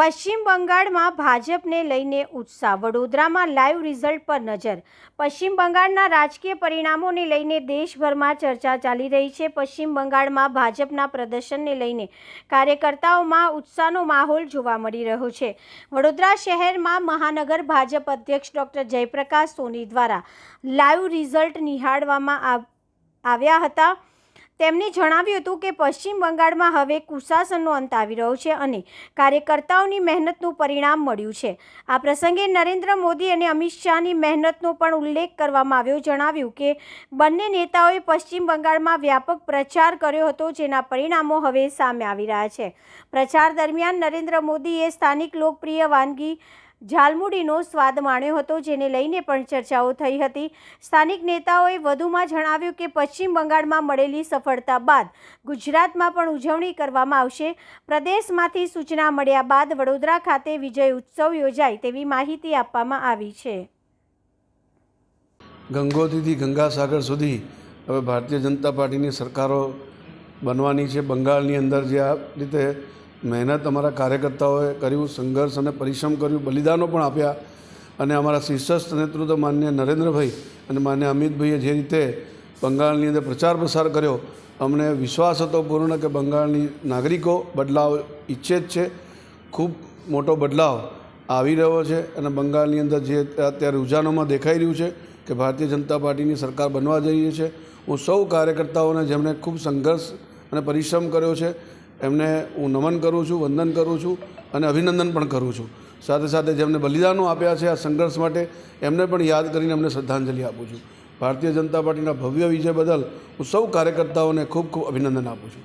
પશ્ચિમ બંગાળમાં ભાજપને લઈને ઉત્સાહ, વડોદરામાં લાઈવ રિઝલ્ટ પર નજર। પશ્ચિમ બંગાળના રાજકીય પરિણામોને લઈને દેશભરમાં ચર્ચા ચાલી રહી છે। પશ્ચિમ બંગાળમાં ભાજપના પ્રદર્શનને લઈને કાર્યકર્તાઓમાં ઉત્સાહનો માહોલ જોવા મળી રહ્યો છે। વડોદરા શહેરમાં મહાનગર ભાજપ અધ્યક્ષ ડોક્ટર જયપ્રકાશ સોની દ્વારા લાઈવ રિઝલ્ટ નિહાળવામાં આવ્યા હતા। તેમણે જણાવ્યું હતું કે પશ્ચિમ બંગાળમાં હવે કુશાસનનો અંત આવી રહ્યો છે અને કાર્યકર્તાઓની મહેનતનું પરિણામ મળ્યું છે। આ પ્રસંગે નરેન્દ્ર મોદી અને અમિત શાહની મહેનતનો પણ ઉલ્લેખ કરવામાં આવ્યો। જણાવ્યું કે બંને નેતાઓએ પશ્ચિમ બંગાળમાં વ્યાપક પ્રચાર કર્યો હતો, જેના પરિણામો હવે સામે આવી રહ્યા છે। પ્રચાર દરમિયાન નરેન્દ્ર મોદીએ સ્થાનિક લોકપ્રિય વાનગી ઝાલમુડીનો સ્વાદ માણ્યો હતો, જેને લઈને પણ ચર્ચાઓ થઈ હતી। સ્થાનિક નેતાઓએ વધુમાં જણાવ્યું કે પશ્ચિમ બંગાળમાં મળેલી સફળતા બાદ ગુજરાતમાં પણ ઉજવણી કરવામાં આવશે। પ્રદેશમાંથી સૂચના મળ્યા બાદ વડોદરા ખાતે વિજય ઉત્સવ યોજાય તેવી માહિતી આપવામાં આવી છે। ગંગોત્રીથી ગંગાસાગર સુધી હવે ભારતીય જનતા પાર્ટીની સરકારો બનવાની છે। બંગાળની અંદર જે આ રીતે મહેનત અમારા કાર્યકર્તાઓએ કર્યું, સંઘર્ષ અને પરિશ્રમ કર્યું, બલિદાનો પણ આપ્યા અને અમારા શીર્ષસ્થ નેતૃત્વ માન્ય નરેન્દ્રભાઈ અને માન્ય અમિતભાઈએ જે રીતે બંગાળની અંદર પ્રચાર પ્રસાર કર્યો, અમને વિશ્વાસ હતો પૂર્ણ કે બંગાળની નાગરિકો બદલાવ ઈચ્છે જ છે। ખૂબ મોટો બદલાવ આવી રહ્યો છે અને બંગાળની અંદર જે અત્યારે રૂઝાનોમાં દેખાઈ રહ્યું છે કે ભારતીય જનતા પાર્ટીની સરકાર બનવા જઈ રહી છે। હું સૌ કાર્યકર્તાઓને જેમણે ખૂબ સંઘર્ષ અને પરિશ્રમ કર્યો છે એમને હું નમન કરું છું, વંદન કરું છું અને અભિનંદન પણ કરું છું। સાથે સાથે જેમને બલિદાનો આપ્યા છે આ સંઘર્ષ માટે એમને પણ યાદ કરીને અમને શ્રદ્ધાંજલિ આપું છું। ભારતીય જનતા પાર્ટીના ભવ્ય વિજય બદલ હું સૌ કાર્યકર્તાઓને ખૂબ ખૂબ અભિનંદન આપું છું।